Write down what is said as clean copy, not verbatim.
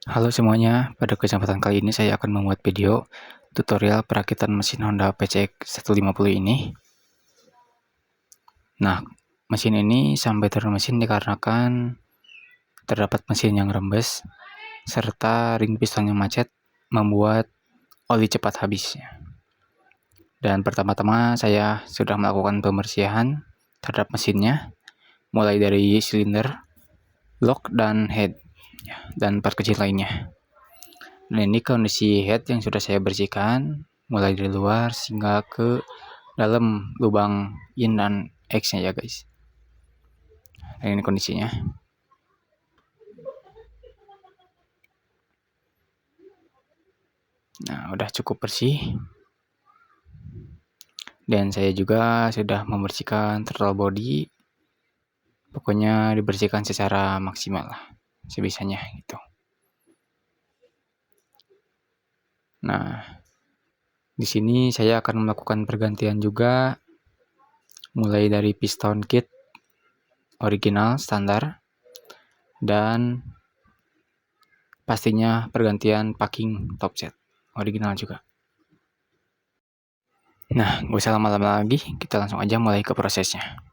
Halo semuanya, pada kesempatan kali ini saya akan membuat video tutorial perakitan mesin Honda PCX 150 ini. Nah, mesin ini sampai turun mesin dikarenakan terdapat mesin yang rembes serta ring piston yang macet membuat oli cepat habis. Dan pertama-tama saya sudah melakukan pembersihan terhadap mesinnya, mulai dari silinder, blok, dan head, dan part kecil lainnya. Nah, ini kondisi head yang sudah saya bersihkan mulai dari luar hingga ke dalam lubang in dan X-nya ya guys. Nah, ini kondisinya. Nah, udah cukup bersih. Dan saya juga sudah membersihkan throttle body. Pokoknya dibersihkan secara maksimal lah, sebisanya gitu. Nah, di sini saya akan melakukan pergantian juga, mulai dari piston kit original standar dan pastinya pergantian packing topset original juga. Nah, gak usah lama-lama lagi, kita langsung aja mulai ke prosesnya.